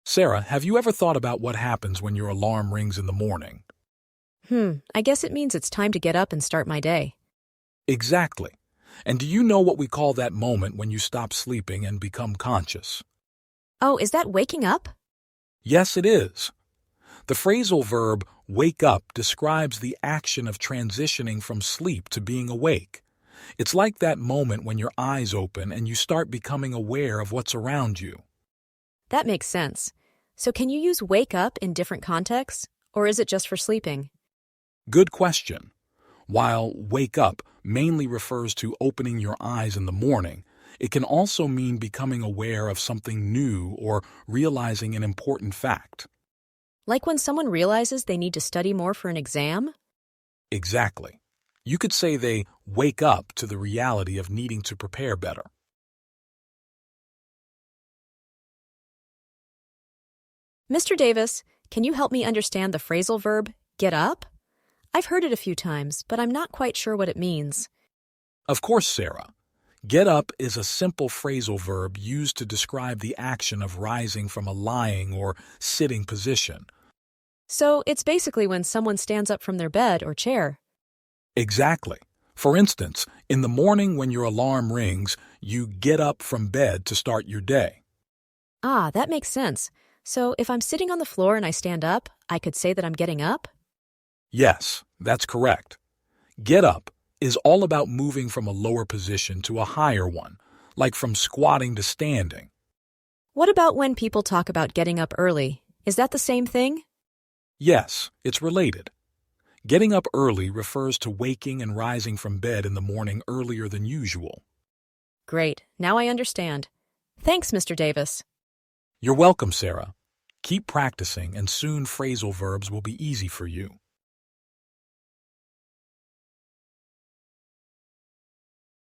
Sarah, have you ever thought about what happens when your alarm rings in the morning? I guess it means it's time to get up and start my day. Exactly. And do you know what we call that moment when you stop sleeping and become conscious? Oh, is that waking up? Yes, it is. The phrasal verb wake up describes the action of transitioning from sleep to being awake. It's like that moment when your eyes open and you start becoming aware of what's around you. That makes sense. So can you use wake up in different contexts, or is it just for sleeping? Good question. While wake up mainly refers to opening your eyes in the morning, it can also mean becoming aware of something new or realizing an important fact. Like when someone realizes they need to study more for an exam? Exactly. You could say they wake up to the reality of needing to prepare better. Mr. Davis, can you help me understand the phrasal verb get up? I've heard it a few times, but I'm not quite sure what it means. Of course, Sarah. Get up is a simple phrasal verb used to describe the action of rising from a lying or sitting position. So it's basically when someone stands up from their bed or chair. Exactly. For instance, in the morning when your alarm rings, you get up from bed to start your day. Ah, that makes sense. So if I'm sitting on the floor and I stand up, I could say that I'm getting up? Yes, that's correct. Get up is all about moving from a lower position to a higher one, like from squatting to standing. What about when people talk about getting up early? Is that the same thing? Yes, it's related. Getting up early refers to waking and rising from bed in the morning earlier than usual. Great, now I understand. Thanks, Mr. Davis. You're welcome, Sarah. Keep practicing and soon phrasal verbs will be easy for you.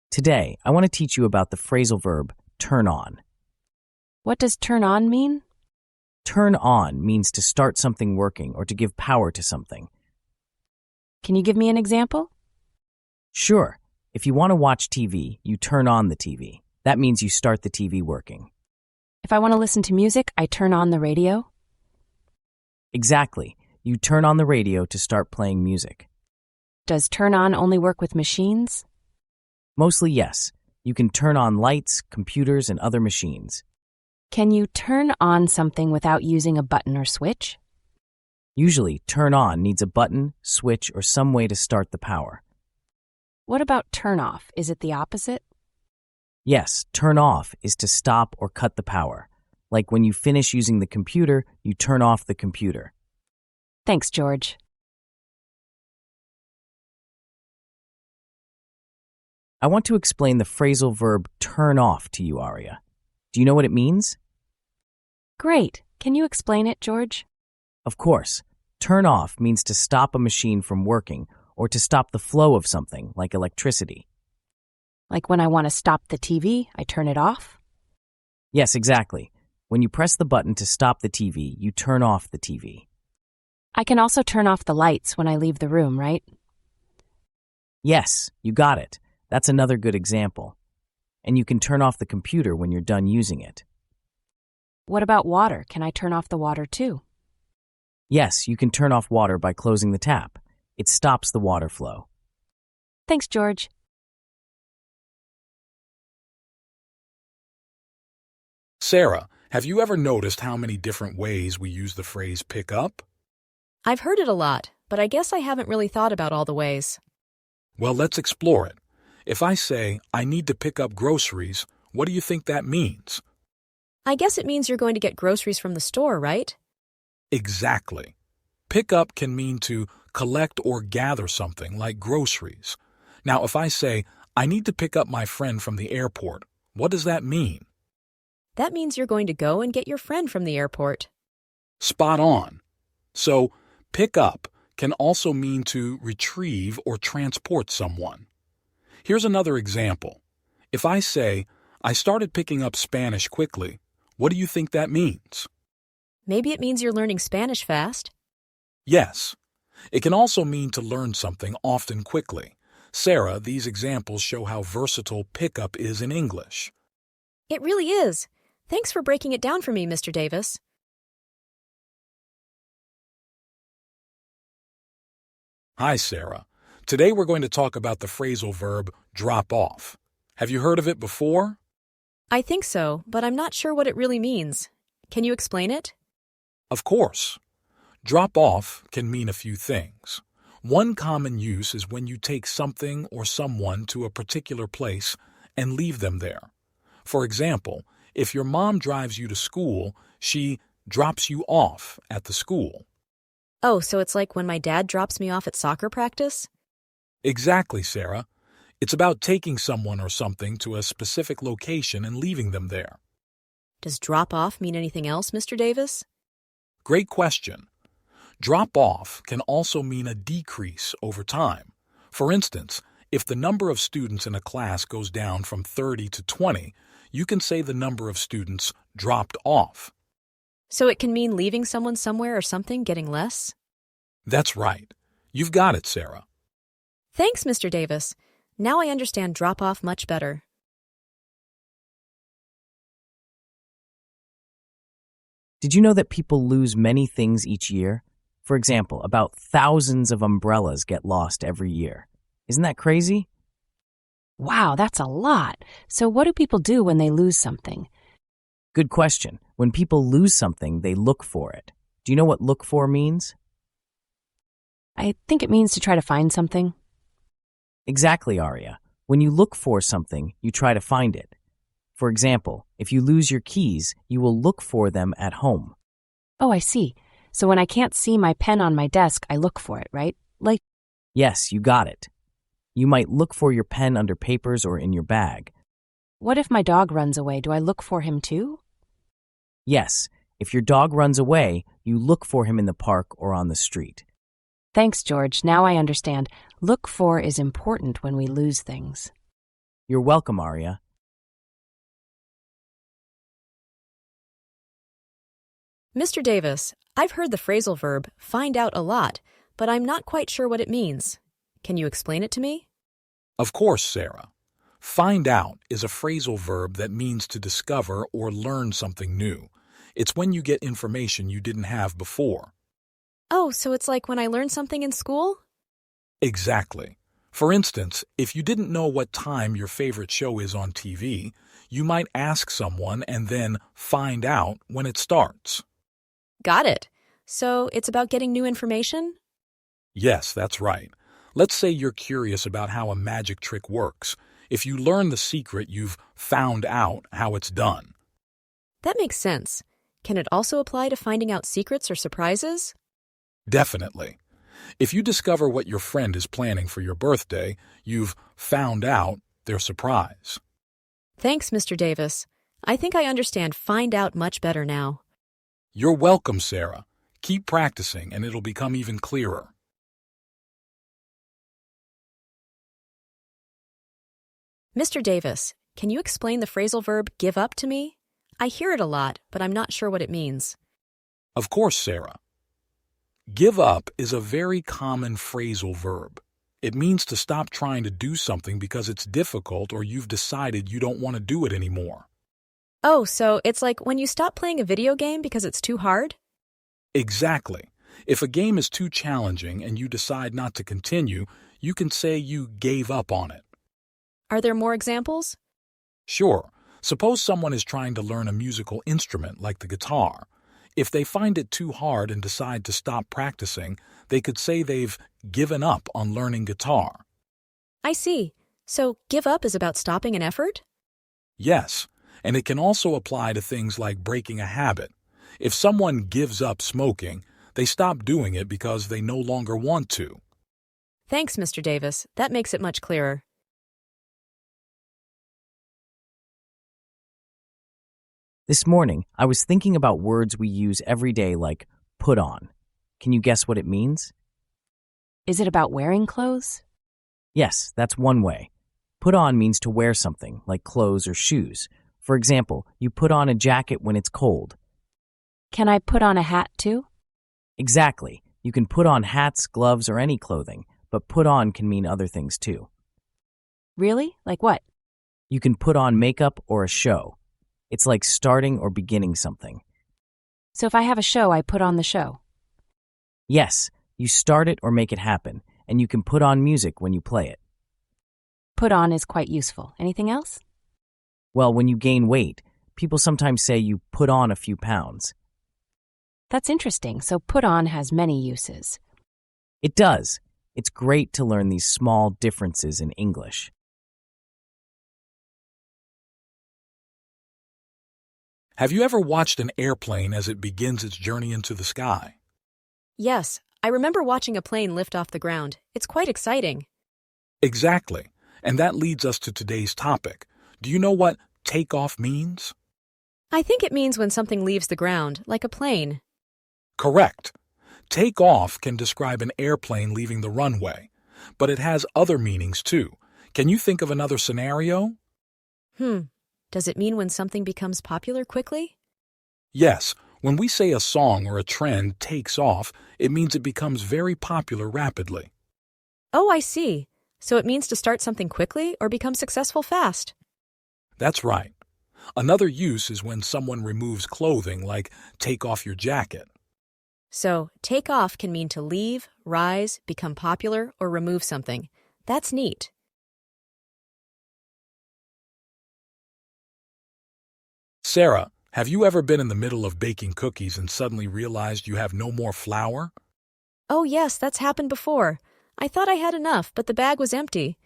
Today, I want to teach you about the phrasal verb turn on. What does turn on mean? Turn on means to start something working or to give power to something. Can you give me an example? Sure, if you want to watch TV, you turn on the TV. That means you start the TV working. If I want to listen to music, I turn on the radio. Exactly, you turn on the radio to start playing music. Does turn on only work with machines? Mostly yes, you can turn on lights, computers, and other machines. Can you turn on something without using a button or switch? Usually, turn on needs a button, switch, or some way to start the power. What about turn off? Is it the opposite? Yes, turn off is to stop or cut the power. Like when you finish using the computer, you turn off the computer. Thanks, George. I want to explain the phrasal verb turn off to you, Aria. Do you know what it means? Great. Can you explain it, George? Of course. Turn off means to stop a machine from working or to stop the flow of something, like electricity. Like when I want to stop the TV, I turn it off? Yes, exactly. When you press the button to stop the TV, you turn off the TV. I can also turn off the lights when I leave the room, right? Yes, you got it. That's another good example. And you can turn off the computer when you're done using it. What about water? Can I turn off the water too? Yes, you can turn off water by closing the tap. It stops the water flow. Thanks, George. Sarah, have you ever noticed how many different ways we use the phrase pick up? I've heard it a lot, but I guess I haven't really thought about all the ways. Well, let's explore it. If I say, I need to pick up groceries, what do you think that means? I guess it means you're going to get groceries from the store, right? Exactly. Pick up can mean to collect or gather something like groceries. Now, if I say, I need to pick up my friend from the airport, what does that mean? That means you're going to go and get your friend from the airport. Spot on. So, pick up can also mean to retrieve or transport someone. Here's another example. If I say, I started picking up Spanish quickly, what do you think that means? Maybe it means you're learning Spanish fast. Yes. It can also mean to learn something often quickly. Sarah, these examples show how versatile pickup is in English. It really is. Thanks for breaking it down for me, Mr. Davis. Hi, Sarah. Today we're going to talk about the phrasal verb drop off. Have you heard of it before? I think so, but I'm not sure what it really means. Can you explain it? Of course. Drop off can mean a few things. One common use is when you take something or someone to a particular place and leave them there. For example, if your mom drives you to school, she drops you off at the school. Oh, so it's like when my dad drops me off at soccer practice? Exactly, Sarah. It's about taking someone or something to a specific location and leaving them there. Does drop off mean anything else, Mr. Davis? Great question. Drop off can also mean a decrease over time. For instance, if the number of students in a class goes down from 30 to 20, you can say the number of students dropped off. So it can mean leaving someone somewhere or something getting less? That's right. You've got it, Sarah. Thanks, Mr. Davis. Now I understand drop off much better. Did you know that people lose many things each year? For example, about thousands of umbrellas get lost every year. Isn't that crazy? Wow, that's a lot. So what do people do when they lose something? Good question. When people lose something, they look for it. Do you know what look for means? I think it means to try to find something. Exactly, Aria. When you look for something, you try to find it. For example, if you lose your keys, you will look for them at home. Oh, I see. So when I can't see my pen on my desk, I look for it, right? Like, Yes, you got it. You might look for your pen under papers or in your bag. what if my dog runs away? Do I look for him too? Yes, if your dog runs away, you look for him in the park or on the street. Thanks, George. Now I understand. Look for is important when we lose things. You're welcome, Aria. Mr. Davis, I've heard the phrasal verb find out a lot, but I'm not quite sure what it means. Can you explain it to me? Of course, Sarah. Find out is a phrasal verb that means to discover or learn something new. It's when you get information you didn't have before. Oh, so it's like when I learned something in school? Exactly. For instance, if you didn't know what time your favorite show is on TV, you might ask someone and then find out when it starts. Got it. So it's about getting new information? Yes, that's right. Let's say you're curious about how a magic trick works. If you learn the secret, you've found out how it's done. That makes sense. Can it also apply to finding out secrets or surprises? Definitely. If you discover what your friend is planning for your birthday, you've found out their surprise. Thanks, Mr. Davis. I think I understand find out much better now. You're welcome, Sarah. Keep practicing and it'll become even clearer. Mr. Davis, can you explain the phrasal verb give up to me? I hear it a lot, but I'm not sure what it means. Of course, Sarah. Give up is a very common phrasal verb. It means to stop trying to do something because it's difficult or you've decided you don't want to do it anymore. Oh, so it's like when you stop playing a video game because it's too hard? Exactly. If a game is too challenging and you decide not to continue, you can say you gave up on it. Are there more examples? Sure. Suppose someone is trying to learn a musical instrument like the guitar. If they find it too hard and decide to stop practicing, they could say they've given up on learning guitar. I see. So give up is about stopping an effort? Yes, and it can also apply to things like breaking a habit. If someone gives up smoking, they stop doing it because they no longer want to. Thanks, Mr. Davis. That makes it much clearer. This morning, I was thinking about words we use every day like put on. Can you guess what it means? Is it about wearing clothes? Yes, that's one way. Put on means to wear something, like clothes or shoes. For example, you put on a jacket when it's cold. Can I put on a hat too? Exactly. You can put on hats, gloves, or any clothing, but put on can mean other things too. Really? Like what? You can put on makeup or a show. It's like starting or beginning something. So if I have a show, I put on the show. Yes, you start it or make it happen, and you can put on music when you play it. Put on is quite useful. Anything else? Well, when you gain weight, people sometimes say you put on a few pounds. That's interesting. So put on has many uses. It does. It's great to learn these small differences in English. Have you ever watched an airplane as it begins its journey into the sky? Yes, I remember watching a plane lift off the ground. It's quite exciting. Exactly. And that leads us to today's topic. Do you know what takeoff means? I think it means when something leaves the ground, like a plane. Correct. Take off can describe an airplane leaving the runway, but it has other meanings too. Can you think of another scenario? Does it mean when something becomes popular quickly? Yes. When we say a song or a trend takes off, it means it becomes very popular rapidly. Oh, I see. So it means to start something quickly or become successful fast. That's right. Another use is when someone removes clothing, like take off your jacket. So, take off can mean to leave, rise, become popular, or remove something. That's neat. Sarah, have you ever been in the middle of baking cookies and suddenly realized you have no more flour? Oh, yes, that's happened before. I thought I had enough, but the bag was empty.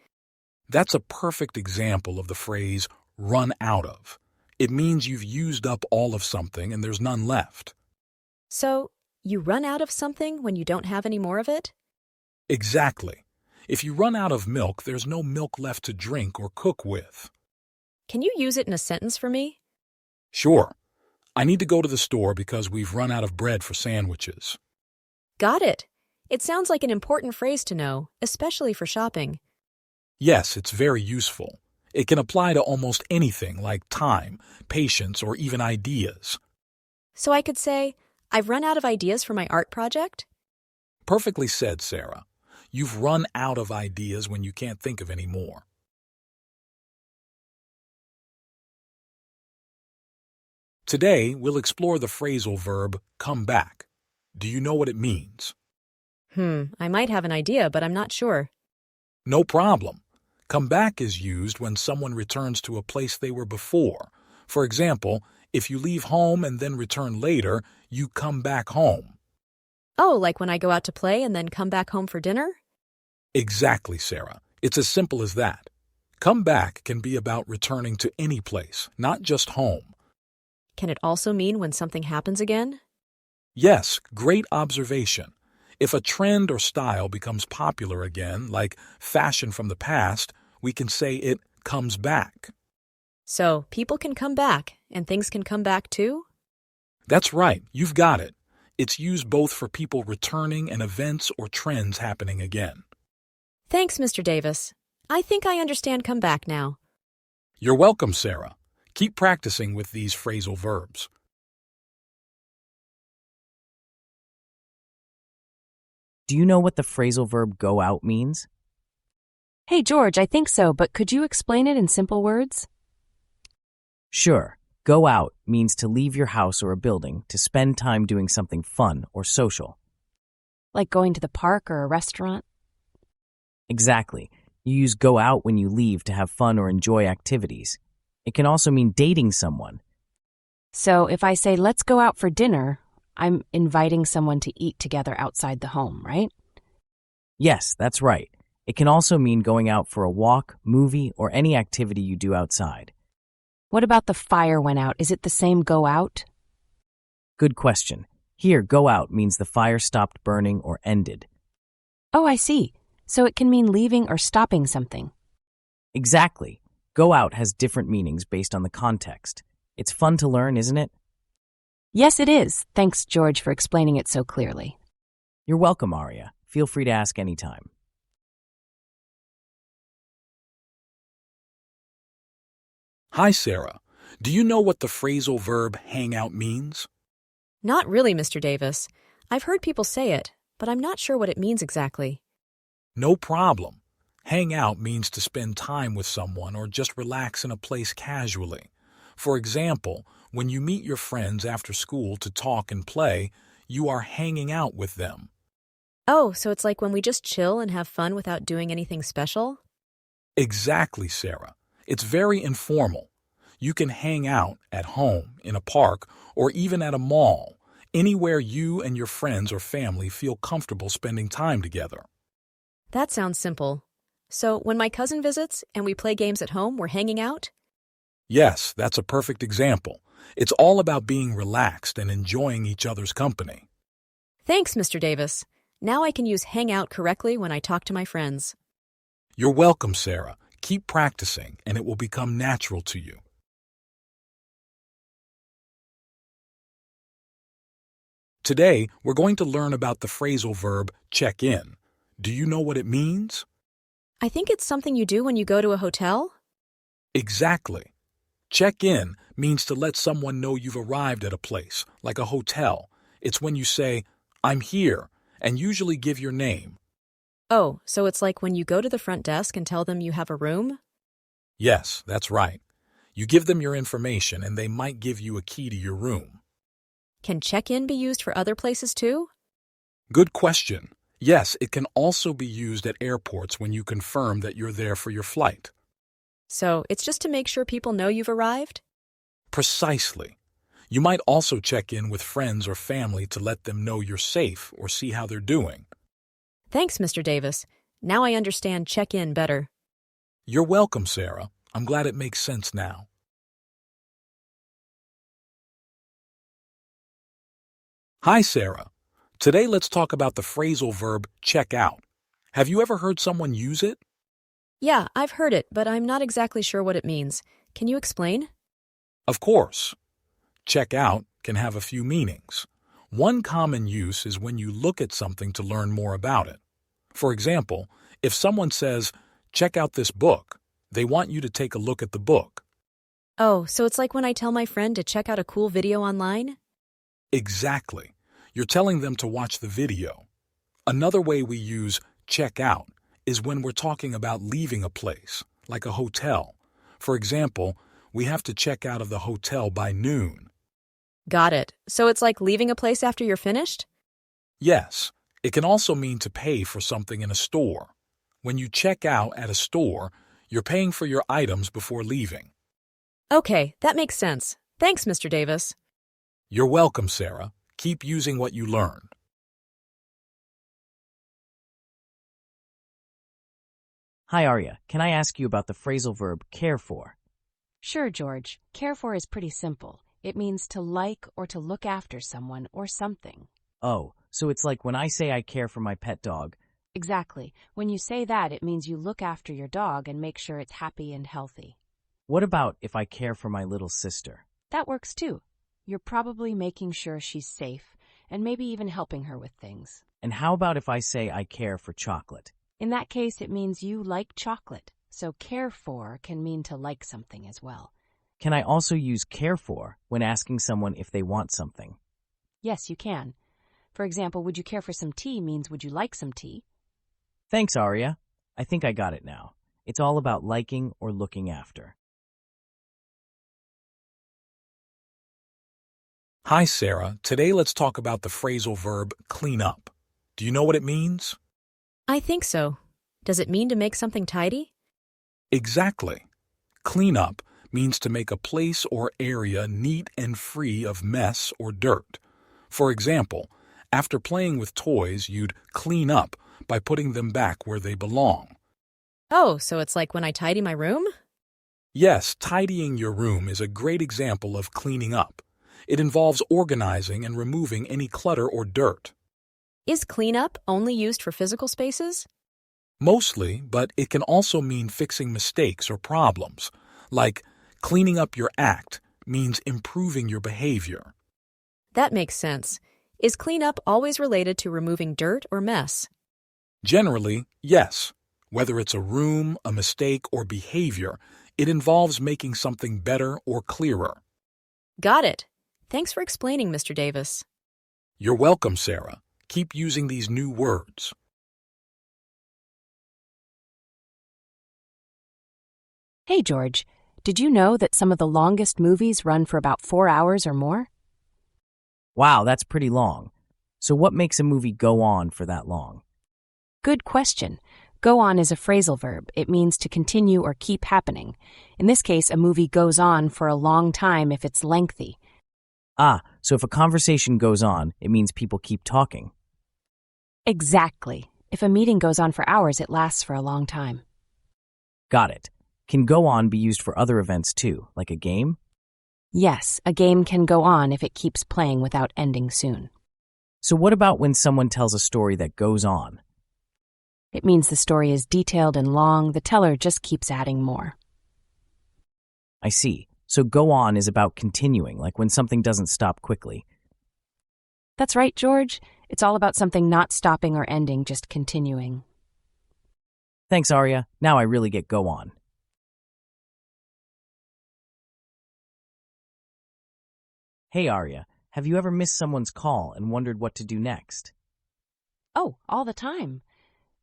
That's a perfect example of the phrase run out of. It means you've used up all of something and there's none left. So, you run out of something when you don't have any more of it? Exactly. If you run out of milk, there's no milk left to drink or cook with. Can you use it in a sentence for me? Sure. I need to go to the store because we've run out of bread for sandwiches. Got it. It sounds like an important phrase to know, especially for shopping. Yes, it's very useful. It can apply to almost anything like time, patience, or even ideas. So I could say, I've run out of ideas for my art project? Perfectly said, Sarah. You've run out of ideas when you can't think of any more. Today, we'll explore the phrasal verb come back. Do you know what it means? I might have an idea, but I'm not sure. No problem. Come back is used when someone returns to a place they were before. For example, if you leave home and then return later, you come back home. Oh, like when I go out to play and then come back home for dinner? Exactly, Sarah. It's as simple as that. Come back can be about returning to any place, not just home. Can it also mean when something happens again? Yes, great observation. If a trend or style becomes popular again, like fashion from the past, we can say it comes back. So, people can come back, and things can come back too? That's right, you've got it. It's used both for people returning and events or trends happening again. Thanks, Mr. Davis. I think I understand come back now. You're welcome, Sarah. Keep practicing with these phrasal verbs. Do you know what the phrasal verb go out means? Hey, George, I think so, but could you explain it in simple words? Sure. Go out means to leave your house or a building to spend time doing something fun or social. Like going to the park or a restaurant? Exactly. You use go out when you leave to have fun or enjoy activities. It can also mean dating someone. So if I say, let's go out for dinner, I'm inviting someone to eat together outside the home, right? Yes, that's right. It can also mean going out for a walk, movie, or any activity you do outside. What about the fire went out? Is it the same go out? Good question. Here, go out means the fire stopped burning or ended. Oh, I see. So it can mean leaving or stopping something. Exactly. Go out has different meanings based on the context. It's fun to learn, isn't it? Yes, it is. Thanks, George, for explaining it so clearly. You're welcome, Aria. Feel free to ask anytime. Hi, Sarah. Do you know what the phrasal verb hang out means? Not really, Mr. Davis. I've heard people say it, but I'm not sure what it means exactly. No problem. Hang out means to spend time with someone or just relax in a place casually. For example, when you meet your friends after school to talk and play, you are hanging out with them. Oh, so it's like when we just chill and have fun without doing anything special? Exactly, Sarah. It's very informal. You can hang out at home, in a park, or even at a mall, anywhere you and your friends or family feel comfortable spending time together. That sounds simple. So when my cousin visits and we play games at home, we're hanging out? Yes, that's a perfect example. It's all about being relaxed and enjoying each other's company. Thanks, Mr. Davis. Now I can use hang out correctly when I talk to my friends. You're welcome, Sarah. Keep practicing, and it will become natural to you. Today, we're going to learn about the phrasal verb check in. Do you know what it means? I think it's something you do when you go to a hotel? Exactly. Check in means to let someone know you've arrived at a place, like a hotel. It's when you say, I'm here, and usually give your name. Oh, so it's like when you go to the front desk and tell them you have a room? Yes, that's right. You give them your information, and they might give you a key to your room. Can check-in be used for other places too? Good question. Yes, it can also be used at airports when you confirm that you're there for your flight. So it's just to make sure people know you've arrived? Precisely. You might also check in with friends or family to let them know you're safe or see how they're doing. Thanks, Mr. Davis. Now I understand check-in better. You're welcome, Sarah. I'm glad it makes sense now. Hi, Sarah. Today let's talk about the phrasal verb check out. Have you ever heard someone use it? Yeah, I've heard it, but I'm not exactly sure what it means. Can you explain? Of course. Check out can have a few meanings. One common use is when you look at something to learn more about it. For example, if someone says, check out this book, they want you to take a look at the book. Oh, so it's like when I tell my friend to check out a cool video online? Exactly. You're telling them to watch the video. Another way we use check out is when we're talking about leaving a place, like a hotel. For example, we have to check out of the hotel by noon. Got it. So it's like leaving a place after you're finished? Yes, it can also mean to pay for something in a store. When you check out at a store, you're paying for your items before leaving. Okay, that makes sense. Thanks, Mr. Davis. You're welcome, Sarah. Keep using what you learn. Hi, Arya. Can I ask you about the phrasal verb care for? Sure, George. Care for is pretty simple. It means to like or to look after someone or something. Oh, so it's like when I say I care for my pet dog. Exactly. When you say that, it means you look after your dog and make sure it's happy and healthy. What about if I care for my little sister? That works too. You're probably making sure she's safe and maybe even helping her with things. And how about if I say I care for chocolate? In that case, it means you like chocolate. So care for can mean to like something as well. Can I also use care for when asking someone if they want something? Yes, you can. For example, would you care for some tea means would you like some tea? Thanks, Arya. I think I got it now. It's all about liking or looking after. Hi, Sarah. Today let's talk about the phrasal verb clean up. Do you know what it means? I think so. Does it mean to make something tidy? Exactly. Clean up means to make a place or area neat and free of mess or dirt. For example, after playing with toys, you'd clean up by putting them back where they belong. Oh, so it's like when I tidy my room? Yes, tidying your room is a great example of cleaning up. It involves organizing and removing any clutter or dirt. Is cleanup only used for physical spaces? Mostly, but it can also mean fixing mistakes or problems. Like, cleaning up your act means improving your behavior. That makes sense. Is cleanup always related to removing dirt or mess? Generally, yes. Whether it's a room, a mistake, or behavior, it involves making something better or clearer. Got it. Thanks for explaining, Mr. Davis. You're welcome, Sarah. Keep using these new words. Hey, George. Did you know that some of the longest movies run for about 4 hours or more? Wow, that's pretty long. So what makes a movie go on for that long? Good question. Go on is a phrasal verb. It means to continue or keep happening. In this case, a movie goes on for a long time if it's lengthy. So if a conversation goes on, it means people keep talking. Exactly. If a meeting goes on for hours, it lasts for a long time. Got it. Can go on be used for other events too, like a game? Yes, a game can go on if it keeps playing without ending soon. So what about when someone tells a story that goes on? It means the story is detailed and long, the teller just keeps adding more. I see. So go on is about continuing, like when something doesn't stop quickly. That's right, George. It's all about something not stopping or ending, just continuing. Thanks, Arya. Now I really get go on. Hey, Arya, have you ever missed someone's call and wondered what to do next? Oh, all the time.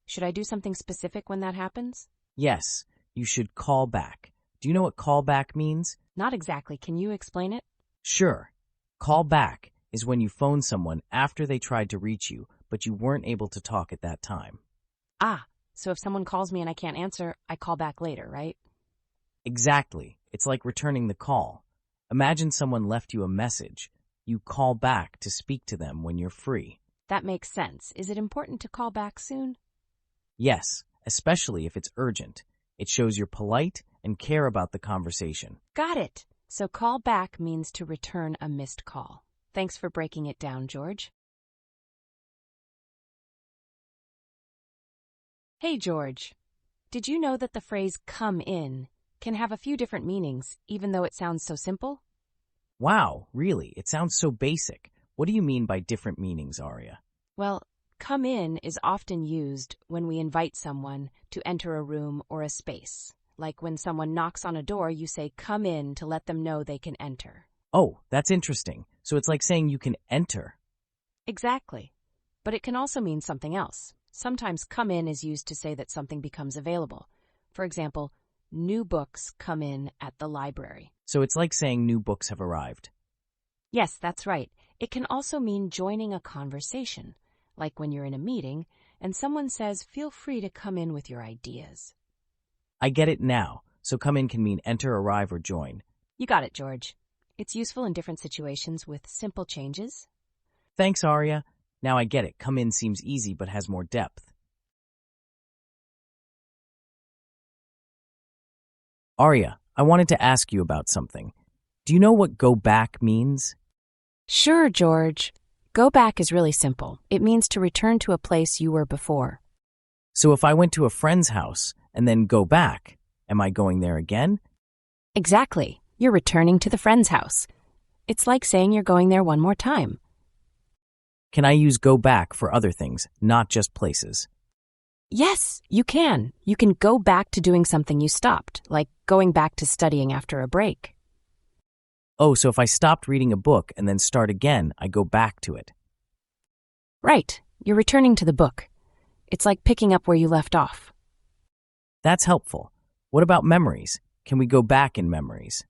Should I do something specific when that happens? Yes, you should call back. Do you know what call back means? Not exactly. Can you explain it? Sure. Call back is when you phone someone after they tried to reach you, but you weren't able to talk at that time. So if someone calls me and I can't answer, I call back later, right? Exactly. It's like returning the call. Imagine someone left you a message. You call back to speak to them when you're free. That makes sense. Is it important to call back soon? Yes, especially if it's urgent. It shows you're polite and care about the conversation. Got it. So call back means to return a missed call. Thanks for breaking it down, George. Hey, George. Did you know that the phrase come in can have a few different meanings, even though it sounds so simple? Wow, really? It sounds so basic. What do you mean by different meanings, Arya? Well, come in is often used when we invite someone to enter a room or a space. Like when someone knocks on a door, you say come in to let them know they can enter. Oh, that's interesting. So it's like saying you can enter. Exactly. But it can also mean something else. Sometimes come in is used to say that something becomes available. For example, new books come in at the library. So it's like saying new books have arrived. Yes, that's right. It can also mean joining a conversation, like when you're in a meeting and someone says, feel free to come in with your ideas. I get it now. So come in can mean enter, arrive, or join. You got it, George. It's useful in different situations with simple changes. Thanks, Arya. Now I get it. Come in seems easy but has more depth. Arya, I wanted to ask you about something. Do you know what go back means? Sure, George. Go back is really simple. It means to return to a place you were before. So if I went to a friend's house and then go back, am I going there again? Exactly. You're returning to the friend's house. It's like saying you're going there one more time. Can I use go back for other things, not just places? Yes, you can. You can go back to doing something you stopped, like going back to studying after a break. Oh, so if I stopped reading a book and then start again, I go back to it. Right. You're returning to the book. It's like picking up where you left off. That's helpful. What about memories? Can we go back in memories?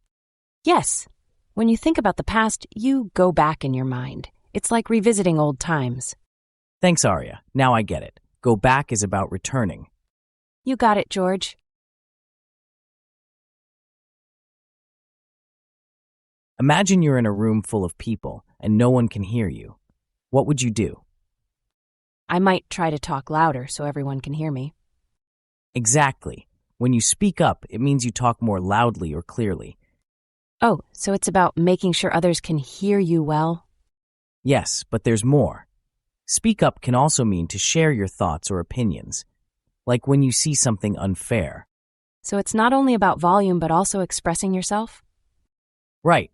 Yes. When you think about the past, you go back in your mind. It's like revisiting old times. Thanks, Arya. Now I get it. Go back is about returning. You got it, George. Imagine you're in a room full of people and no one can hear you. What would you do? I might try to talk louder so everyone can hear me. Exactly. When you speak up, it means you talk more loudly or clearly. Oh, so it's about making sure others can hear you well? Yes, but there's more. Speak up can also mean to share your thoughts or opinions, like when you see something unfair. So it's not only about volume but also expressing yourself? Right.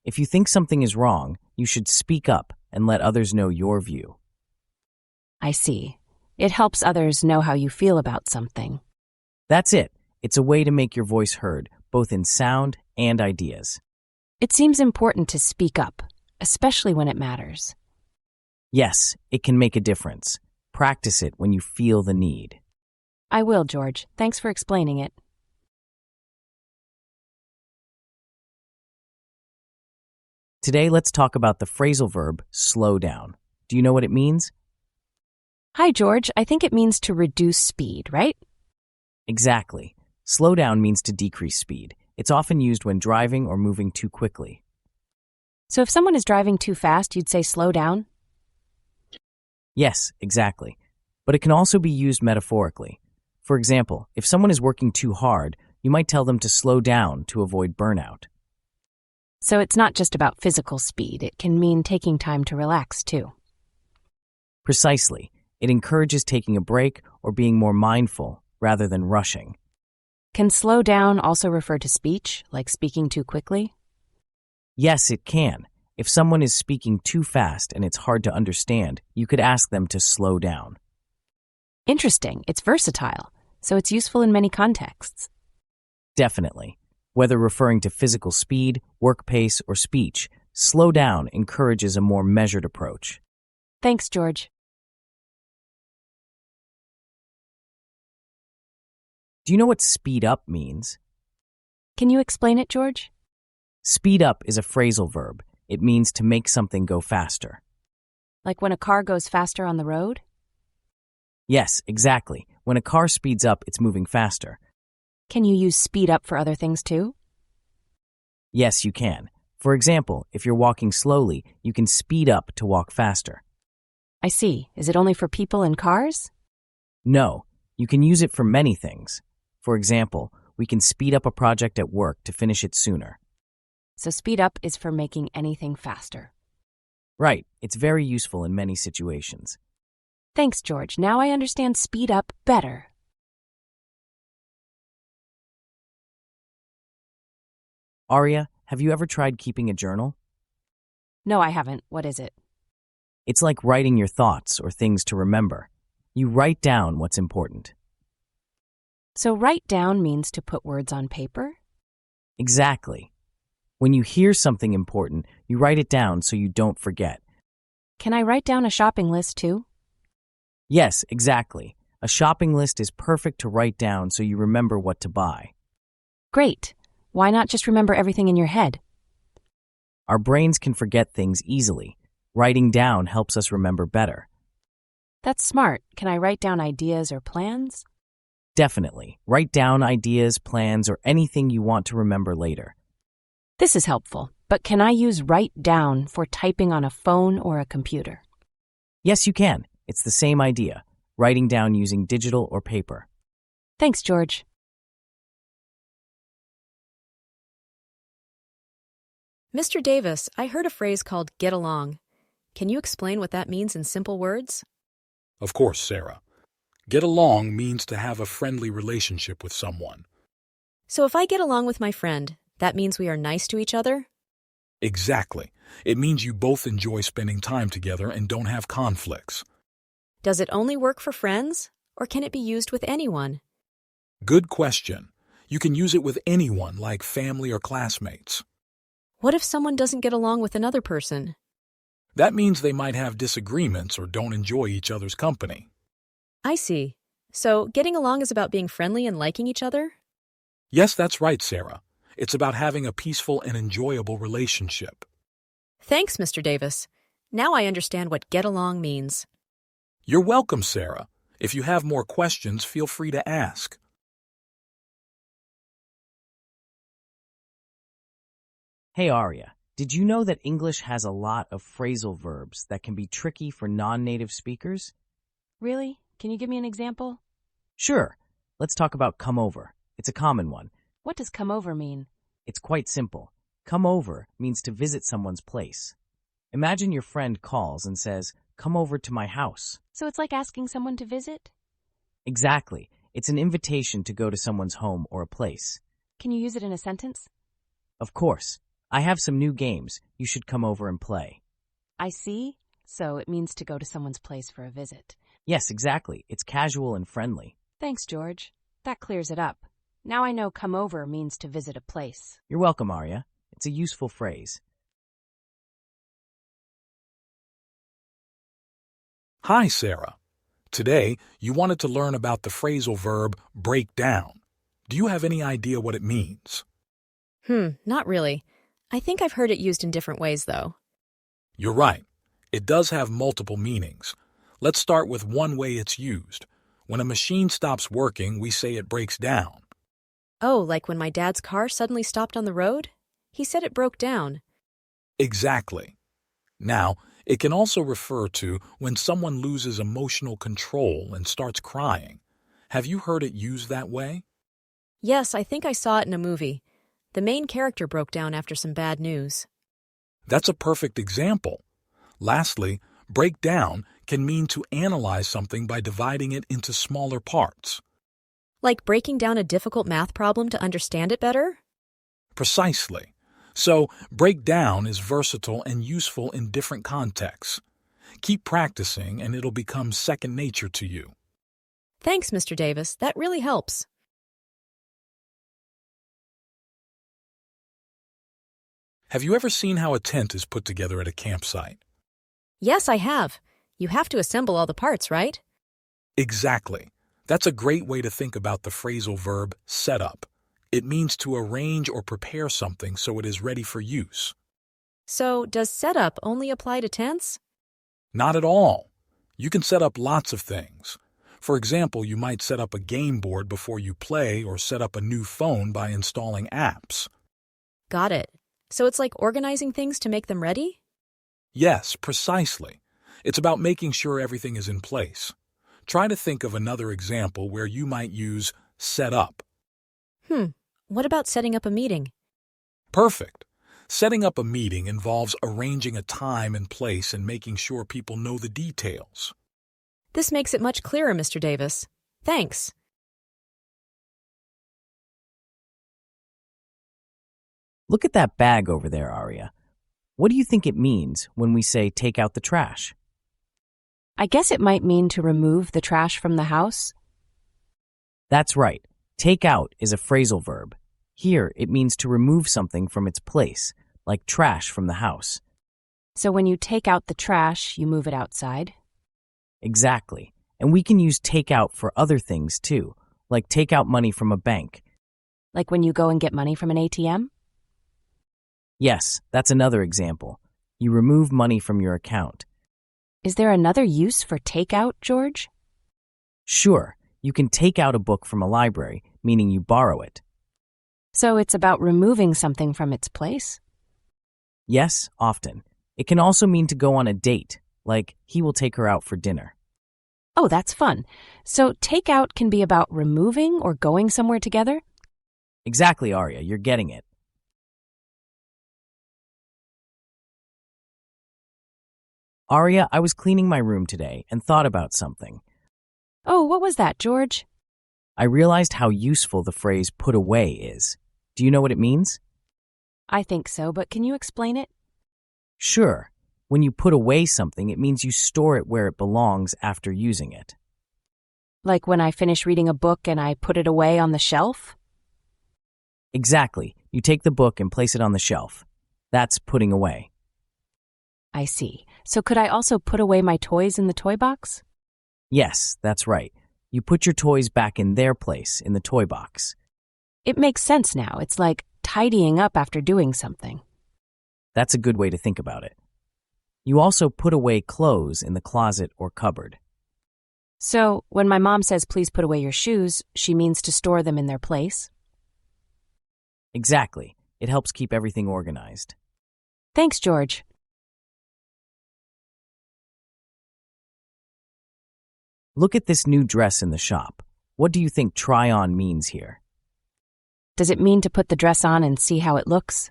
If you think something is wrong, you should speak up and let others know your view. I see. It helps others know how you feel about something. That's it. It's a way to make your voice heard, both in sound and ideas. It seems important to speak up, especially when it matters. Yes, it can make a difference. Practice it when you feel the need. I will, George. Thanks for explaining it. Today, let's talk about the phrasal verb slow down. Do Do you know what it means? Hi, George. I think it means to reduce speed, right? Exactly. Slow down means to decrease speed. It's often used when driving or moving too quickly. So if someone is driving too fast, you'd say slow down? Yes, exactly. But it can also be used metaphorically. For example, if someone is working too hard, you might tell them to slow down to avoid burnout. So it's not just about physical speed. It can mean taking time to relax, too. Precisely. It encourages taking a break or being more mindful rather than rushing. Can slow down also refer to speech, like speaking too quickly? Yes, it can. If someone is speaking too fast and it's hard to understand, you could ask them to slow down. Interesting. It's versatile, so it's useful in many contexts. Definitely. Whether referring to physical speed, work pace, or speech, slow down encourages a more measured approach. Thanks, George. Do you know what speed up means? Can you explain it, George? Speed up is a phrasal verb. It means to make something go faster. Like when a car goes faster on the road? Yes, exactly. When a car speeds up, it's moving faster. Can you use speed up for other things too? Yes, you can. For example, if you're walking slowly, you can speed up to walk faster. I see. Is it only for people and cars? No, you can use it for many things. For example, we can speed up a project at work to finish it sooner. So speed up is for making anything faster. Right, it's very useful in many situations. Thanks, George. Now I understand speed up better. Arya, have you ever tried keeping a journal? No, I haven't. What is it? It's like writing your thoughts or things to remember. You write down what's important. So write down means to put words on paper? Exactly. When you hear something important, you write it down so you don't forget. Can I write down a shopping list too? Yes, exactly. A shopping list is perfect to write down so you remember what to buy. Great. Why not just remember everything in your head? Our brains can forget things easily. Writing down helps us remember better. That's smart. Can I write down ideas or plans? Definitely. Write down ideas, plans, or anything you want to remember later. This is helpful, but can I use write down for typing on a phone or a computer? Yes, you can. It's the same idea. Writing down using digital or paper. Thanks, George. Mr. Davis, I heard a phrase called get along. Can you explain what that means in simple words? Of course, Sarah. Get along means to have a friendly relationship with someone. So if I get along with my friend, that means we are nice to each other? Exactly. It means you both enjoy spending time together and don't have conflicts. Does it only work for friends, or can it be used with anyone? Good question. You can use it with anyone, like family or classmates. What if someone doesn't get along with another person? That means they might have disagreements or don't enjoy each other's company. I see. So getting along is about being friendly and liking each other? Yes, that's right, Sarah. It's about having a peaceful and enjoyable relationship. Thanks, Mr. Davis. Now I understand what get along means. You're welcome, Sarah. If you have more questions, feel free to ask. Hey Arya, did you know that English has a lot of phrasal verbs that can be tricky for non-native speakers? Really? Can you give me an example? Sure. Let's talk about come over. It's a common one. What does come over mean? It's quite simple. Come over means to visit someone's place. Imagine your friend calls and says, "Come over to my house." So it's like asking someone to visit? Exactly. It's an invitation to go to someone's home or a place. Can you use it in a sentence? Of course. I have some new games. You should come over and play. I see. So it means to go to someone's place for a visit. Yes, exactly. It's casual and friendly. Thanks, George. That clears it up. Now I know come over means to visit a place. You're welcome, Arya. It's a useful phrase. Hi, Sarah. Today, you wanted to learn about the phrasal verb break down. Do you have any idea what it means? Not really. I think I've heard it used in different ways, though. You're right. It does have multiple meanings. Let's start with one way it's used. When a machine stops working, we say it breaks down. Oh, like when my dad's car suddenly stopped on the road? He said it broke down. Exactly. Now, it can also refer to when someone loses emotional control and starts crying. Have you heard it used that way? Yes, I think I saw it in a movie. The main character broke down after some bad news. That's a perfect example. Lastly, break down can mean to analyze something by dividing it into smaller parts. Like breaking down a difficult math problem to understand it better? Precisely. So, break down is versatile and useful in different contexts. Keep practicing and it'll become second nature to you. Thanks, Mr. Davis. That really helps. Have you ever seen how a tent is put together at a campsite? Yes, I have. You have to assemble all the parts, right? Exactly. That's a great way to think about the phrasal verb set up. It means to arrange or prepare something so it is ready for use. So, does set up only apply to tents? Not at all. You can set up lots of things. For example, you might set up a game board before you play or set up a new phone by installing apps. Got it. So it's like organizing things to make them ready? Yes, precisely. It's about making sure everything is in place. Try to think of another example where you might use set up. What about setting up a meeting? Perfect. Setting up a meeting involves arranging a time and place and making sure people know the details. This makes it much clearer, Mr. Davis. Thanks. Look at that bag over there, Aria. What do you think it means when we say take out the trash? I guess it might mean to remove the trash from the house. That's right. Take out is a phrasal verb. Here, it means to remove something from its place, like trash from the house. So when you take out the trash, you move it outside. Exactly. And we can use take out for other things too, like take out money from a bank. Like when you go and get money from an ATM? Yes, that's another example. You remove money from your account. Is there another use for take out, George? Sure, you can take out a book from a library, meaning you borrow it. So it's about removing something from its place? Yes, often. It can also mean to go on a date, like he will take her out for dinner. Oh, that's fun. So take out can be about removing or going somewhere together? Exactly, Aria, you're getting it. Aria, I was cleaning my room today and thought about something. Oh, what was that, George? I realized how useful the phrase put away is. Do you know what it means? I think so, but can you explain it? Sure. When you put away something, it means you store it where it belongs after using it. Like when I finish reading a book and I put it away on the shelf? Exactly. You take the book and place it on the shelf. That's putting away. I see. So could I also put away my toys in the toy box? Yes, that's right. You put your toys back in their place in the toy box. It makes sense now. It's like tidying up after doing something. That's a good way to think about it. You also put away clothes in the closet or cupboard. So when my mom says please put away your shoes, she means to store them in their place? Exactly. It helps keep everything organized. Thanks, George. Look at this new dress in the shop. What do you think try on means here? Does it mean to put the dress on and see how it looks?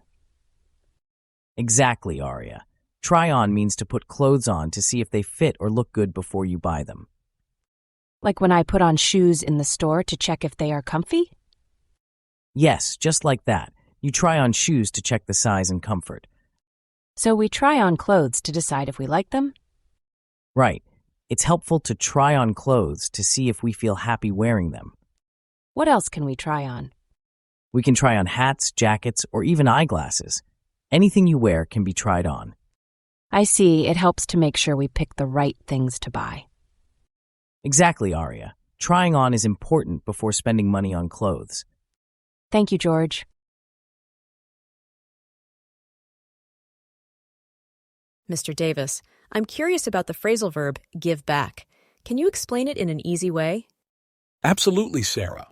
Exactly, Aria. Try on means to put clothes on to see if they fit or look good before you buy them. Like when I put on shoes in the store to check if they are comfy? Yes, just like that. You try on shoes to check the size and comfort. So we try on clothes to decide if we like them? Right. It's helpful to try on clothes to see if we feel happy wearing them. What else can we try on? We can try on hats, jackets, or even eyeglasses. Anything you wear can be tried on. I see. It helps to make sure we pick the right things to buy. Exactly, Aria. Trying on is important before spending money on clothes. Thank you, George. Mr. Davis, I'm curious about the phrasal verb give back. Can you explain it in an easy way? Absolutely, Sarah.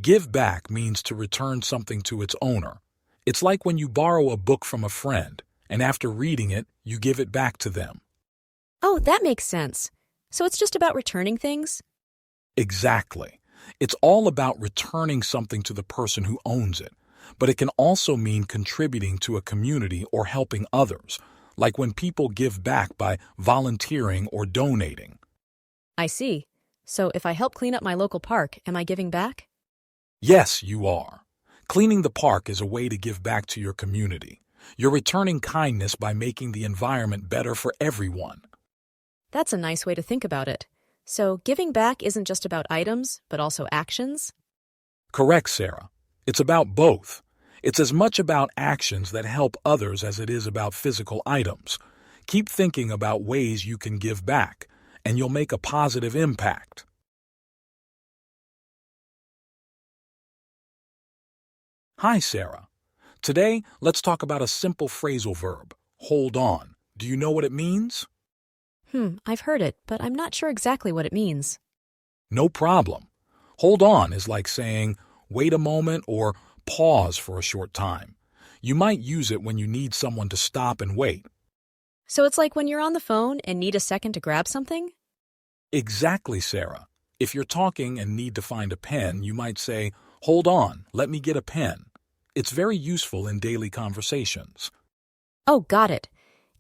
Give back means to return something to its owner. It's like when you borrow a book from a friend, and after reading it, you give it back to them. Oh, that makes sense. So it's just about returning things? Exactly. It's all about returning something to the person who owns it, but it can also mean contributing to a community or helping others, like when people give back by volunteering or donating. I see. So if I help clean up my local park, am I giving back? Yes, you are. Cleaning the park is a way to give back to your community. You're returning kindness by making the environment better for everyone. That's a nice way to think about it. So giving back isn't just about items, but also actions? Correct, Sarah. It's about both. It's as much about actions that help others as it is about physical items. Keep thinking about ways you can give back, and you'll make a positive impact. Hi, Sarah. Today, let's talk about a simple phrasal verb, hold on. Do you know what it means? I've heard it, but I'm not sure exactly what it means. No problem. Hold on is like saying, wait a moment or pause for a short time. You might use it when you need someone to stop and wait. So it's like when you're on the phone and need a second to grab something? Exactly, Sarah. If you're talking and need to find a pen, you might say, hold on, let me get a pen. It's very useful in daily conversations. Oh, got it.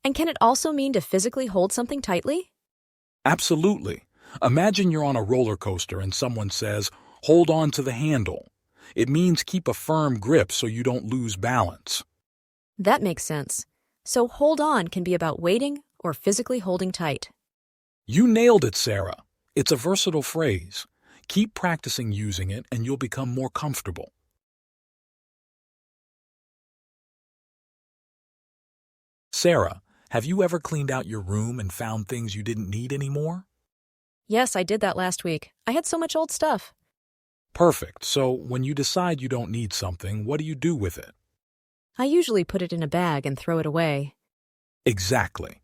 And can it also mean to physically hold something tightly? Absolutely. Imagine you're on a roller coaster and someone says, hold on to the handle. It means keep a firm grip so you don't lose balance. That makes sense. So hold on can be about waiting or physically holding tight. You nailed it, Sarah. It's a versatile phrase. Keep practicing using it and you'll become more comfortable. Sarah, have you ever cleaned out your room and found things you didn't need anymore? Yes, I did that last week. I had so much old stuff. Perfect. So when you decide you don't need something, what do you do with it? I usually put it in a bag and throw it away. Exactly.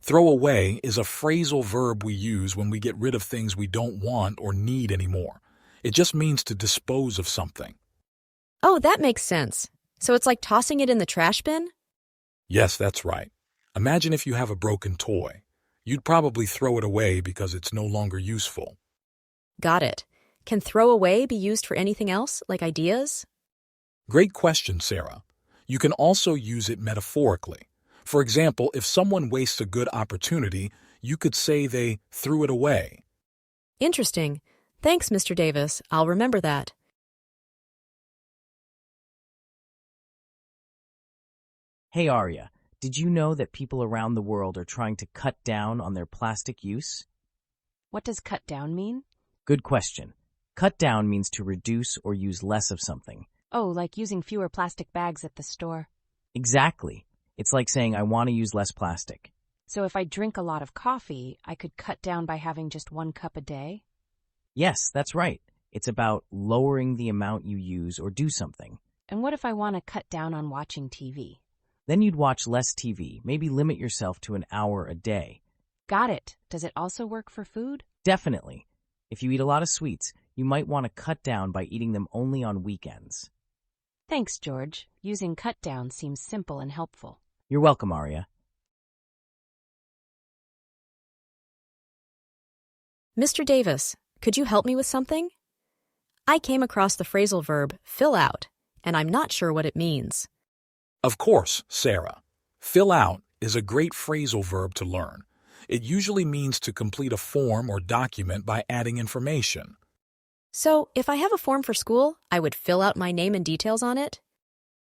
Throw away is a phrasal verb we use when we get rid of things we don't want or need anymore. It just means to dispose of something. Oh, that makes sense. So it's like tossing it in the trash bin? Yes, that's right. Imagine if you have a broken toy. You'd probably throw it away because it's no longer useful. Got it. Can throw away be used for anything else, like ideas? Great question, Sarah. You can also use it metaphorically. For example, if someone wastes a good opportunity, you could say they threw it away. Interesting. Thanks, Mr. Davis. I'll remember that. Hey Arya, did you know that people around the world are trying to cut down on their plastic use? What does cut down mean? Good question. Cut down means to reduce or use less of something. Oh, like using fewer plastic bags at the store. Exactly. It's like saying I want to use less plastic. So if I drink a lot of coffee, I could cut down by having just 1 cup a day? Yes, that's right. It's about lowering the amount you use or do something. And what if I want to cut down on watching TV? Then you'd watch less TV, maybe limit yourself to an hour a day. Got it. Does it also work for food? Definitely. If you eat a lot of sweets, you might want to cut down by eating them only on weekends. Thanks, George. Using cut down seems simple and helpful. You're welcome, Arya. Mr. Davis, could you help me with something? I came across the phrasal verb fill out, and I'm not sure what it means. Of course, Sarah. Fill out is a great phrasal verb to learn. It usually means to complete a form or document by adding information. So, if I have a form for school, I would fill out my name and details on it?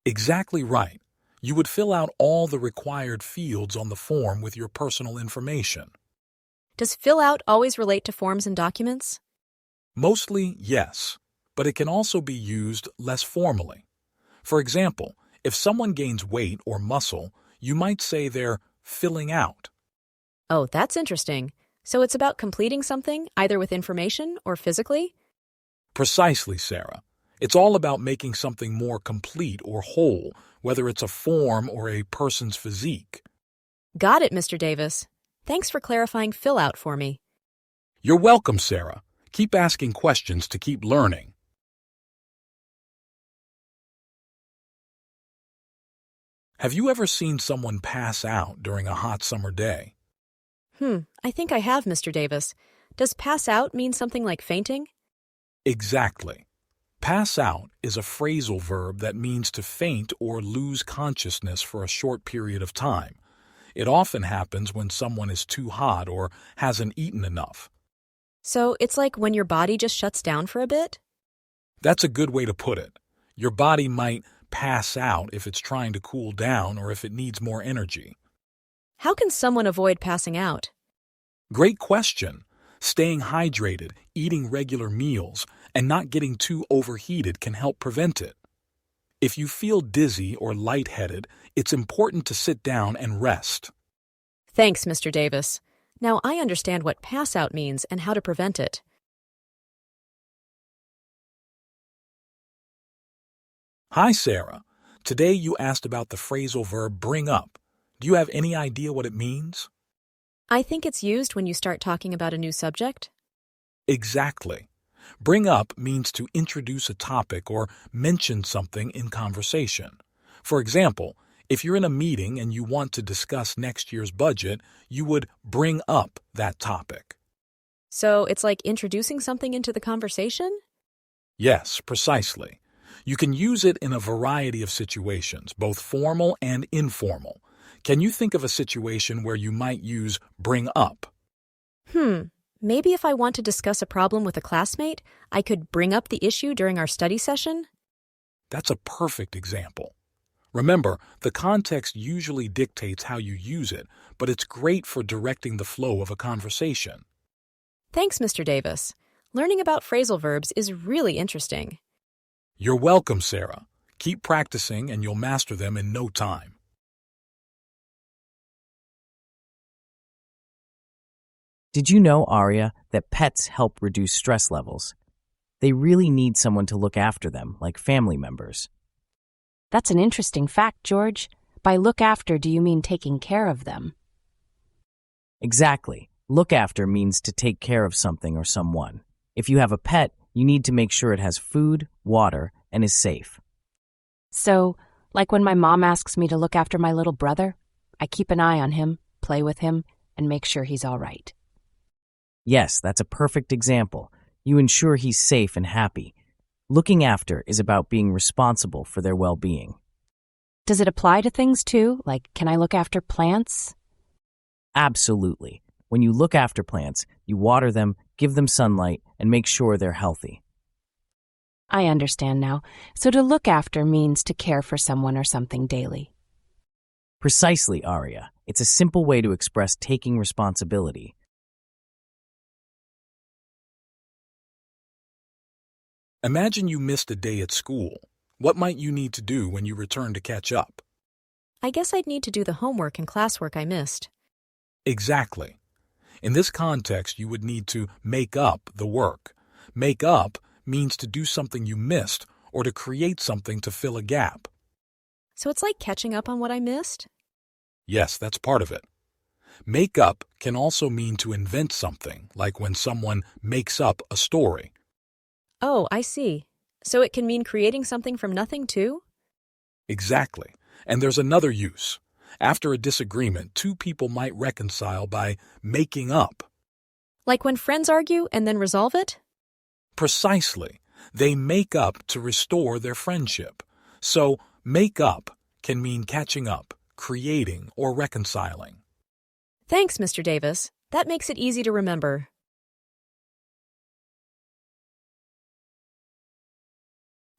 Exactly right. You would fill out all the required fields on the form with your personal information. Does fill out always relate to forms and documents? Mostly, yes, but it can also be used less formally. For example, if someone gains weight or muscle, you might say they're filling out. Oh, that's interesting. So it's about completing something, either with information or physically? Precisely, Sarah. It's all about making something more complete or whole, whether it's a form or a person's physique. Got it, Mr. Davis. Thanks for clarifying fill out for me. You're welcome, Sarah. Keep asking questions to keep learning. Have you ever seen someone pass out during a hot summer day? I think I have, Mr. Davis. Does pass out mean something like fainting? Exactly. Pass out is a phrasal verb that means to faint or lose consciousness for a short period of time. It often happens when someone is too hot or hasn't eaten enough. So it's like when your body just shuts down for a bit? That's a good way to put it. Your body might pass out if it's trying to cool down or if it needs more energy. How can someone avoid passing out? Great question. Staying hydrated, eating regular meals, and not getting too overheated can help prevent it. If you feel dizzy or lightheaded, it's important to sit down and rest. Thanks, Mr. Davis. Now I understand what pass out means and how to prevent it. Hi, Sarah. Today you asked about the phrasal verb bring up. Do you have any idea what it means? I think it's used when you start talking about a new subject. Exactly. Bring up means to introduce a topic or mention something in conversation. For example, if you're in a meeting and you want to discuss next year's budget, you would bring up that topic. So it's like introducing something into the conversation? Yes, precisely. You can use it in a variety of situations, both formal and informal. Can you think of a situation where you might use bring up? Maybe if I want to discuss a problem with a classmate, I could bring up the issue during our study session? That's a perfect example. Remember, the context usually dictates how you use it, but it's great for directing the flow of a conversation. Thanks, Mr. Davis. Learning about phrasal verbs is really interesting. You're welcome, Sarah. Keep practicing and you'll master them in no time. Did you know, Aria, that pets help reduce stress levels? They really need someone to look after them, like family members. That's an interesting fact, George. By look after, do you mean taking care of them? Exactly. Look after means to take care of something or someone. If you have a pet, you need to make sure it has food, water, and is safe. So, like when my mom asks me to look after my little brother, I keep an eye on him, play with him, and make sure he's all right. Yes, that's a perfect example. You ensure he's safe and happy. Looking after is about being responsible for their well-being. Does it apply to things too? Like, can I look after plants? Absolutely. When you look after plants, you water them, give them sunlight, and make sure they're healthy. I understand now. So to look after means to care for someone or something daily. Precisely, Aria. It's a simple way to express taking responsibility. Imagine you missed a day at school. What might you need to do when you return to catch up? I guess I'd need to do the homework and classwork I missed. Exactly. In this context, you would need to make up the work. Make up means to do something you missed or to create something to fill a gap. So it's like catching up on what I missed? Yes, that's part of it. Make up can also mean to invent something, like when someone makes up a story. Oh, I see. So it can mean creating something from nothing too? Exactly. And there's another use. After a disagreement, two people might reconcile by making up. Like when friends argue and then resolve it? Precisely. They make up to restore their friendship. So, make up can mean catching up, creating, or reconciling. Thanks, Mr. Davis. That makes it easy to remember.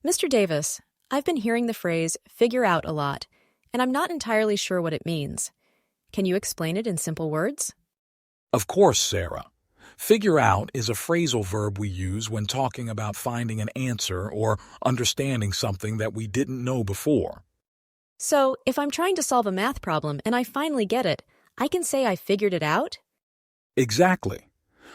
Mr. Davis, I've been hearing the phrase figure out a lot, and I'm not entirely sure what it means. Can you explain it in simple words? Of course, Sarah. Figure out is a phrasal verb we use when talking about finding an answer or understanding something that we didn't know before. So, if I'm trying to solve a math problem and I finally get it, I can say I figured it out? Exactly.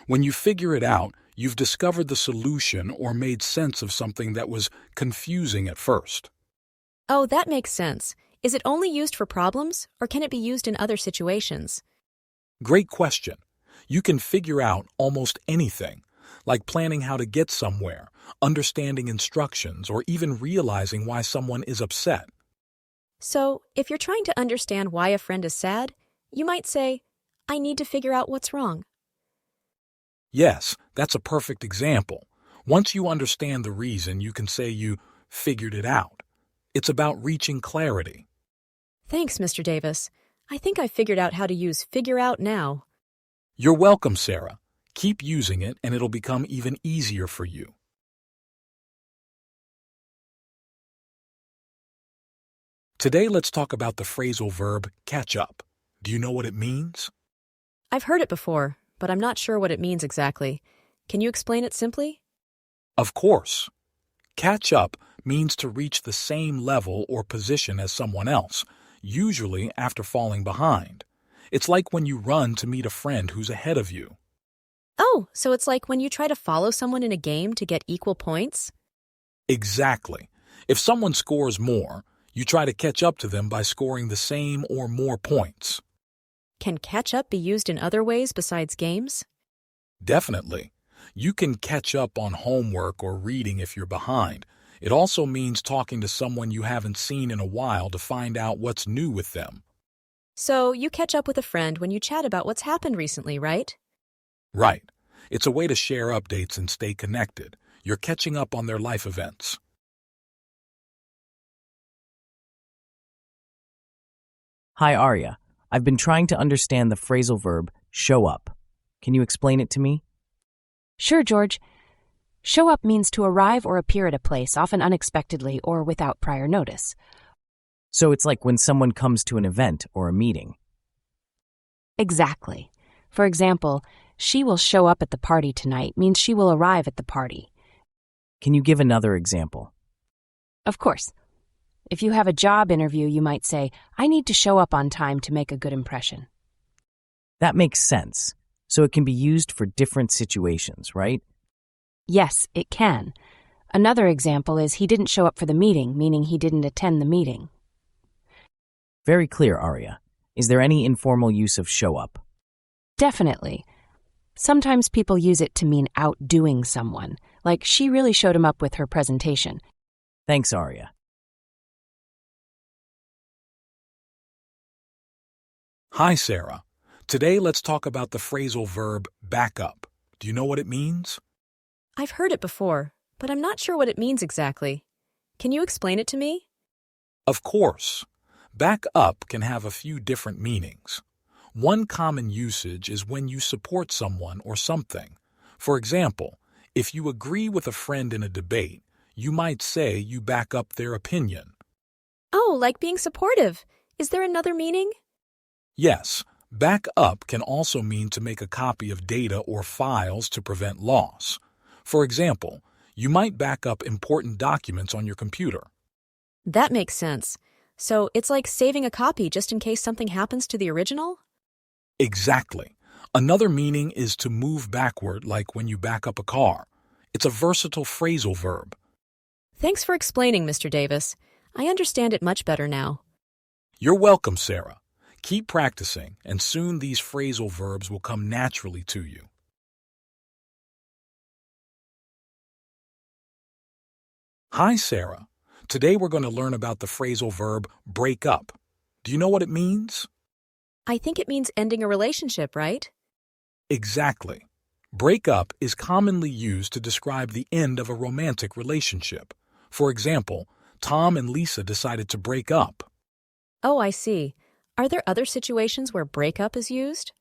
When you figure it out, you've discovered the solution or made sense of something that was confusing at first. Oh, that makes sense. Is it only used for problems, or can it be used in other situations? Great question. You can figure out almost anything, like planning how to get somewhere, understanding instructions, or even realizing why someone is upset. So, if you're trying to understand why a friend is sad, you might say, I need to figure out what's wrong. Yes, that's a perfect example. Once you understand the reason, you can say you figured it out. It's about reaching clarity. Thanks, Mr. Davis. I think I figured out how to use figure out now. You're welcome, Sarah. Keep using it and it'll become even easier for you. Today, let's talk about the phrasal verb catch up. Do you know what it means? I've heard it before, but I'm not sure what it means exactly. Can you explain it simply? Of course. Catch up means to reach the same level or position as someone else, usually after falling behind. It's like when you run to meet a friend who's ahead of you. Oh, so it's like when you try to follow someone in a game to get equal points? Exactly. If someone scores more, you try to catch up to them by scoring the same or more points. Can catch up be used in other ways besides games? Definitely. You can catch up on homework or reading if you're behind. It also means talking to someone you haven't seen in a while to find out what's new with them. So you catch up with a friend when you chat about what's happened recently, right? Right. It's a way to share updates and stay connected. You're catching up on their life events. Hi, Arya. I've been trying to understand the phrasal verb show up. Can you explain it to me? Sure, George. Show up means to arrive or appear at a place, often unexpectedly or without prior notice. So it's like when someone comes to an event or a meeting. Exactly. For example, she will show up at the party tonight means she will arrive at the party. Can you give another example? Of course. If you have a job interview, you might say, I need to show up on time to make a good impression. That makes sense. So it can be used for different situations, right? Yes, it can. Another example is he didn't show up for the meeting, meaning he didn't attend the meeting. Very clear, Arya. Is there any informal use of show up? Definitely. Sometimes people use it to mean outdoing someone, like she really showed him up with her presentation. Thanks, Arya. Hi, Sarah. Today, let's talk about the phrasal verb back up. Do you know what it means? I've heard it before, but I'm not sure what it means exactly. Can you explain it to me? Of course. Back up can have a few different meanings. One common usage is when you support someone or something. For example, if you agree with a friend in a debate, you might say you back up their opinion. Oh, like being supportive. Is there another meaning? Yes, back up can also mean to make a copy of data or files to prevent loss. For example, you might back up important documents on your computer. That makes sense. So it's like saving a copy just in case something happens to the original? Exactly. Another meaning is to move backward, like when you back up a car. It's a versatile phrasal verb. Thanks for explaining, Mr. Davis. I understand it much better now. You're welcome, Sarah. Keep practicing, and soon these phrasal verbs will come naturally to you. Hi, Sarah. Today we're going to learn about the phrasal verb break up. Do you know what it means? I think it means ending a relationship, right? Exactly. Break up is commonly used to describe the end of a romantic relationship. For example, Tom and Lisa decided to break up. Oh, I see. Are there other situations where break up is used?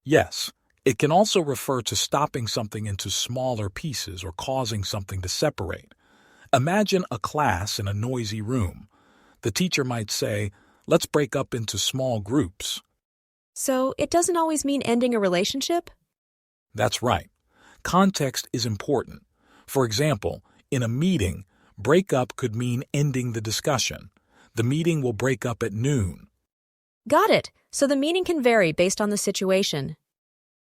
Yes, it can also refer to stopping something into smaller pieces or causing something to separate. Imagine a class in a noisy room. The teacher might say, let's break up into small groups. So it doesn't always mean ending a relationship? That's right. Context is important. For example, in a meeting, break up could mean ending the discussion. The meeting will break up at noon. Got it. So the meaning can vary based on the situation.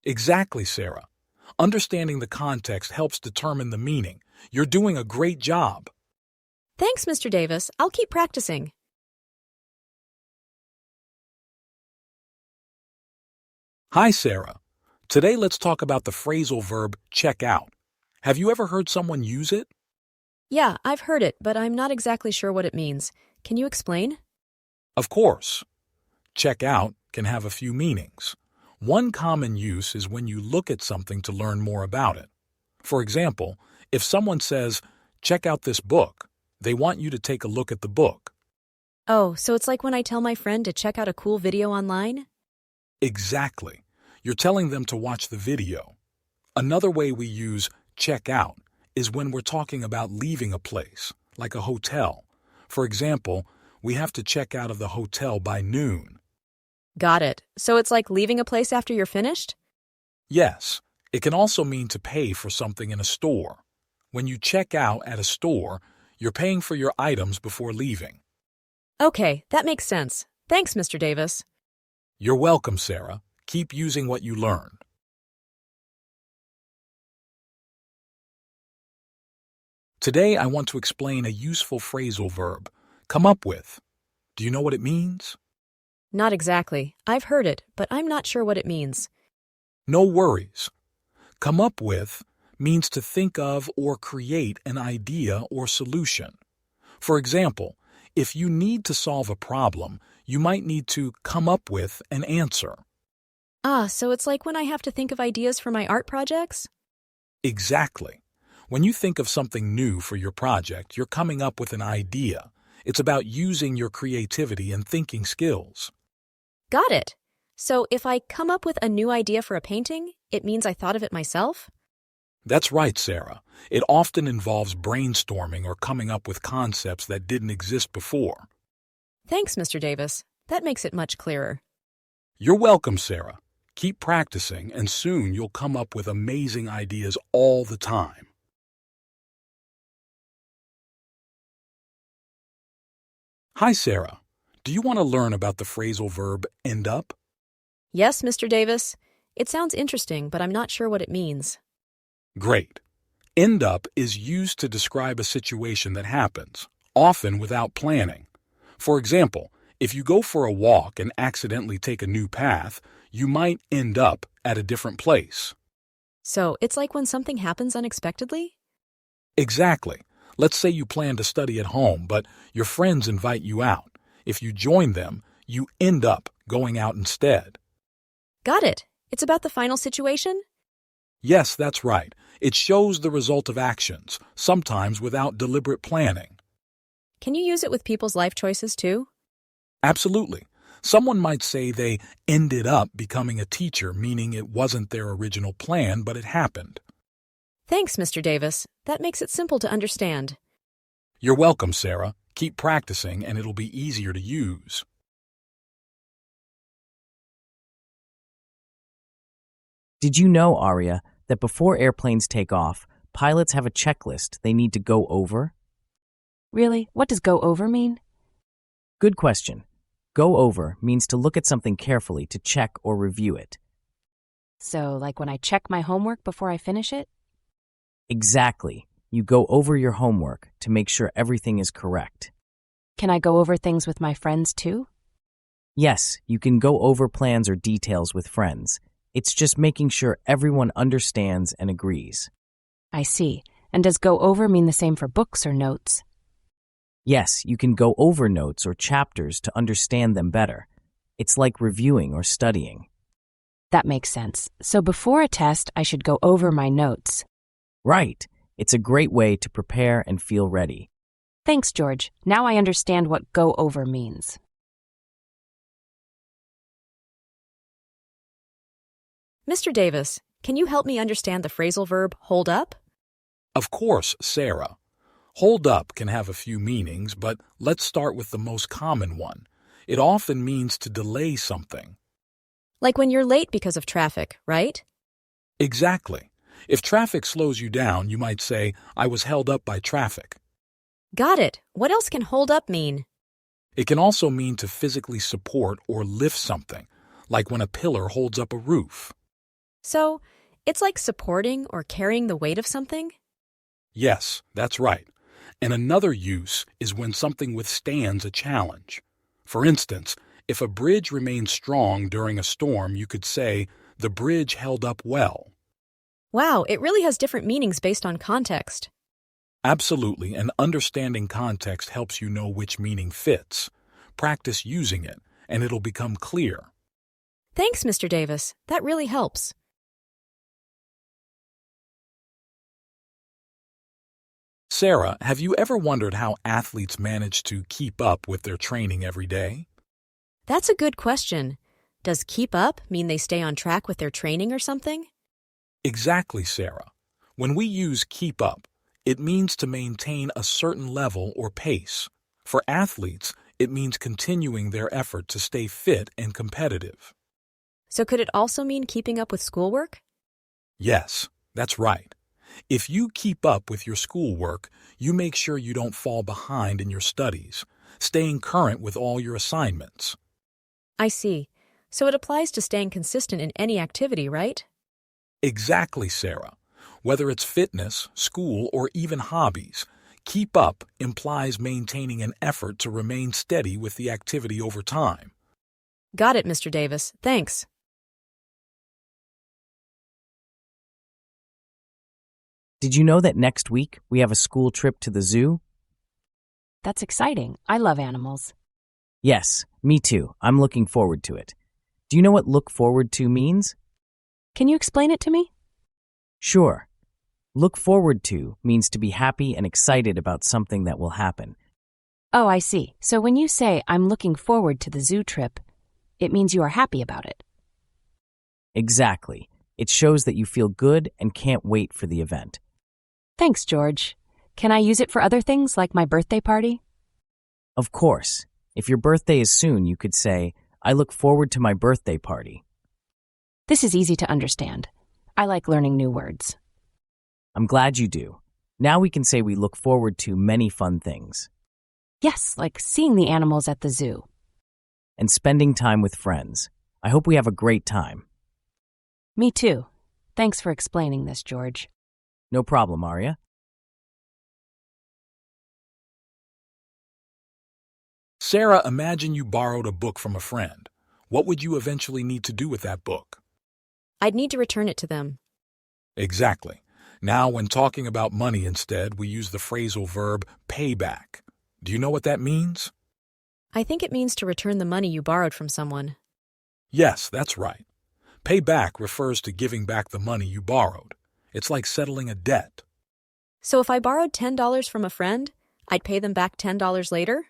Exactly, Sarah. Understanding the context helps determine the meaning. You're doing a great job. Thanks, Mr. Davis. I'll keep practicing. Hi, Sarah. Today let's talk about the phrasal verb check out. Have you ever heard someone use it? Yeah, I've heard it, but I'm not exactly sure what it means. Can you explain? Of course. Check out can have a few meanings. One common use is when you look at something to learn more about it. For example, if someone says, check out this book, they want you to take a look at the book. Oh, so it's like when I tell my friend to check out a cool video online? Exactly. You're telling them to watch the video. Another way we use check out is when we're talking about leaving a place, like a hotel. For example, we have to check out of the hotel by noon. Got it. So it's like leaving a place after you're finished? Yes, it can also mean to pay for something in a store. When you check out at a store, you're paying for your items before leaving. Okay, that makes sense. Thanks, Mr. Davis. You're welcome, Sarah. Keep using what you learned. Today, I want to explain a useful phrasal verb, come up with. Do you know what it means? Not exactly. I've heard it, but I'm not sure what it means. No worries. Come up with means to think of or create an idea or solution. For example, if you need to solve a problem, you might need to come up with an answer. Ah, so it's like when I have to think of ideas for my art projects? Exactly. When you think of something new for your project, you're coming up with an idea. It's about using your creativity and thinking skills. Got it. So if I come up with a new idea for a painting, it means I thought of it myself? That's right, Sarah. It often involves brainstorming or coming up with concepts that didn't exist before. Thanks, Mr. Davis. That makes it much clearer. You're welcome, Sarah. Keep practicing, and soon you'll come up with amazing ideas all the time. Hi, Sarah. Do you want to learn about the phrasal verb end up? Yes, Mr. Davis. It sounds interesting, but I'm not sure what it means. Great. End up is used to describe a situation that happens, often without planning. For example, if you go for a walk and accidentally take a new path, you might end up at a different place. So it's like when something happens unexpectedly? Exactly. Let's say you plan to study at home, but your friends invite you out. If you join them, you end up going out instead. Got it. It's about the final situation? Yes, that's right. It shows the result of actions, sometimes without deliberate planning. Can you use it with people's life choices too? Absolutely. Someone might say they ended up becoming a teacher, meaning it wasn't their original plan, but it happened. Thanks, Mr. Davis. That makes it simple to understand. You're welcome, Sarah. Keep practicing, and it'll be easier to use. Did you know, Aria, that before airplanes take off, pilots have a checklist they need to go over? Really? What does go over mean? Good question. Go over means to look at something carefully to check or review it. So, like when I check my homework before I finish it? Exactly. You go over your homework to make sure everything is correct. Can I go over things with my friends too? Yes, you can go over plans or details with friends. It's just making sure everyone understands and agrees. I see. And does go over mean the same for books or notes? Yes, you can go over notes or chapters to understand them better. It's like reviewing or studying. That makes sense. So before a test, I should go over my notes. Right. It's a great way to prepare and feel ready. Thanks, George. Now I understand what go over means. Mr. Davis, can you help me understand the phrasal verb hold up? Of course, Sarah. Hold up can have a few meanings, but let's start with the most common one. It often means to delay something. Like when you're late because of traffic, right? Exactly. If traffic slows you down, you might say, I was held up by traffic. Got it. What else can hold up mean? It can also mean to physically support or lift something, like when a pillar holds up a roof. So, it's like supporting or carrying the weight of something? Yes, that's right. And another use is when something withstands a challenge. For instance, If a bridge remains strong during a storm, you could say, the bridge held up well. Wow, it really has different meanings based on context. Absolutely, and understanding context helps you know which meaning fits. Practice using it, and it'll become clear. Thanks, Mr. Davis. That really helps. Sarah, have you ever wondered how athletes manage to keep up with their training every day? That's a good question. Does keep up mean they stay on track with their training or something? Exactly, Sarah. When we use keep up, it means to maintain a certain level or pace. For athletes, it means continuing their effort to stay fit and competitive. So could it also mean keeping up with schoolwork? Yes, that's right. If you keep up with your schoolwork, you make sure you don't fall behind in your studies, staying current with all your assignments. I see. So it applies to staying consistent in any activity, right? Exactly, Sarah. Whether it's fitness, school, or even hobbies, keep up implies maintaining an effort to remain steady with the activity over time. Got it, Mr. Davis. Thanks. Did you know that next week we have a school trip to the zoo? That's exciting. I love animals. Yes, me too. I'm looking forward to it. Do you know what look forward to means? Can you explain it to me? Sure. Look forward to means to be happy and excited about something that will happen. Oh, I see. So when you say, I'm looking forward to the zoo trip, it means you are happy about it. Exactly. It shows that you feel good and can't wait for the event. Thanks, George. Can I use it for other things like my birthday party? Of course. If your birthday is soon, you could say, I look forward to my birthday party. This is easy to understand. I like learning new words. I'm glad you do. Now we can say we look forward to many fun things. Yes, like seeing the animals at the zoo. And spending time with friends. I hope we have a great time. Me too. Thanks for explaining this, George. No problem, Arya. Sarah, imagine you borrowed a book from a friend. What would you eventually need to do with that book? I'd need to return it to them. Exactly. Now, when talking about money instead, we use the phrasal verb pay back. Do you know what that means? I think it means to return the money you borrowed from someone. Yes, that's right. Pay back refers to giving back the money you borrowed. It's like settling a debt. So if I borrowed $10 from a friend, I'd pay them back $10 later?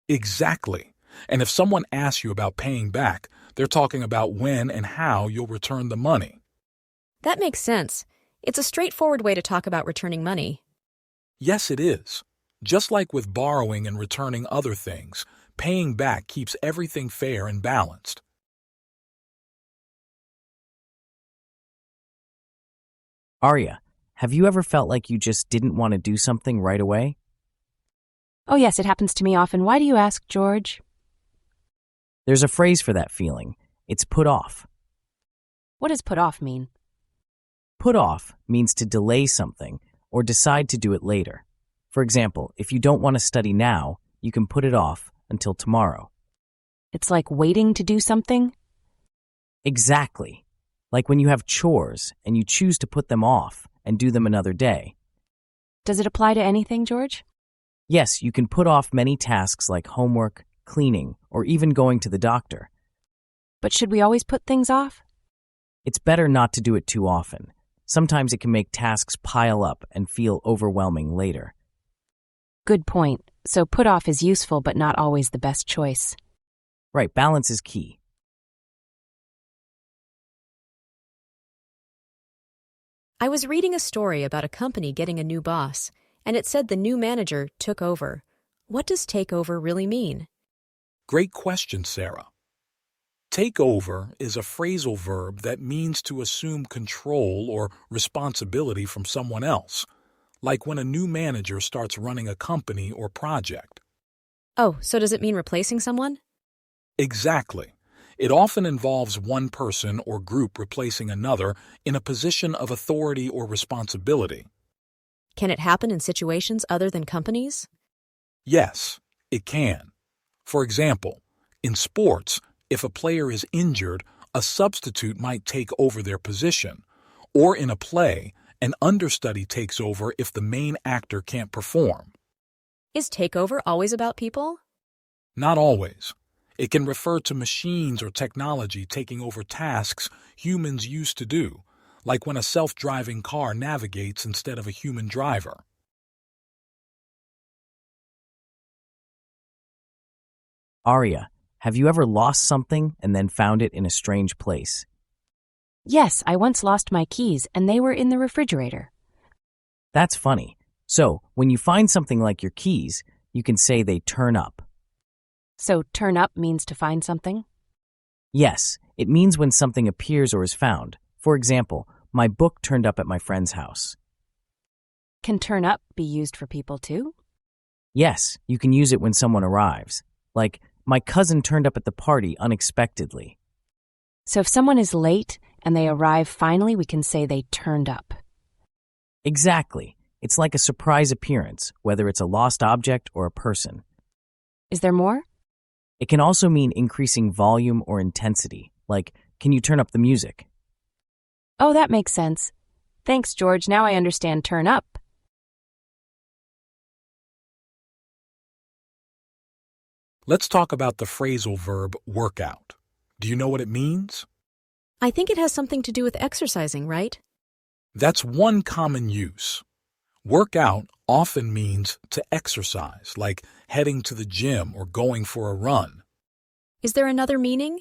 Exactly. And if someone asks you about paying back, they're talking about when and how you'll return the money. That makes sense. It's a straightforward way to talk about returning money. Yes, it is. Just like with borrowing and returning other things, paying back keeps everything fair and balanced. Arya, have you ever felt like you just didn't want to do something right away? Oh yes, it happens to me often. Why do you ask, George? There's a phrase for that feeling. It's put off. What does put off mean? Put off means to delay something or decide to do it later. For example, if you don't want to study now, you can put it off until tomorrow. It's like waiting to do something? Exactly. Like when you have chores and you choose to put them off and do them another day. Does it apply to anything, George? Yes, you can put off many tasks like homework, cleaning, or even going to the doctor. But should we always put things off? It's better not to do it too often. Sometimes it can make tasks pile up and feel overwhelming later. Good point. So put off is useful but not always the best choice. Right, balance is key. I was reading a story about a company getting a new boss, and it said the new manager took over. What does take over really mean? Great question, Sarah. Take over is a phrasal verb that means to assume control or responsibility from someone else, like when a new manager starts running a company or project. Oh, so does it mean replacing someone? Exactly. It often involves one person or group replacing another in a position of authority or responsibility. Can it happen in situations other than companies? Yes, it can. For example, In sports, if a player is injured, a substitute might take over their position. Or in a play, an understudy takes over if the main actor can't perform. Is takeover always about people? Not always. It can refer to machines or technology taking over tasks humans used to do, like when a self-driving car navigates instead of a human driver. Aria, have you ever lost something and then found it in a strange place? Yes, I once lost my keys and they were in the refrigerator. That's funny. So, when you find something like your keys, you can say they turn up. So turn up means to find something? Yes, it means when something appears or is found. For example, my book turned up at my friend's house. Can turn up be used for people too? Yes, you can use it when someone arrives. Like, my cousin turned up at the party unexpectedly. So if someone is late and they arrive finally, we can say they turned up. Exactly. It's like a surprise appearance, whether it's a lost object or a person. Is there more? It can also mean increasing volume or intensity, like, can you turn up the music? Oh, that makes sense. Thanks, George. Now I understand turn up. Let's talk about the phrasal verb workout. Do you know what it means? I think it has something to do with exercising, right? That's one common use. Work out often means to exercise, like heading to the gym or going for a run. Is there another meaning?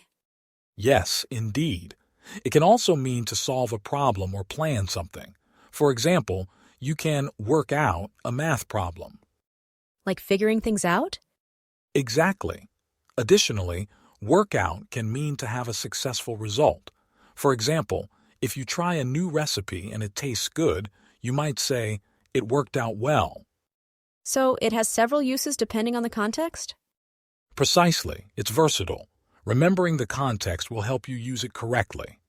Yes, indeed. It can also mean to solve a problem or plan something. For example, you can work out a math problem. Like figuring things out? Exactly. Additionally, work out can mean to have a successful result. For example, if you try a new recipe and it tastes good, you might say, "It worked out well." So it has several uses depending on the context? Precisely. It's versatile. Remembering the context will help you use it correctly.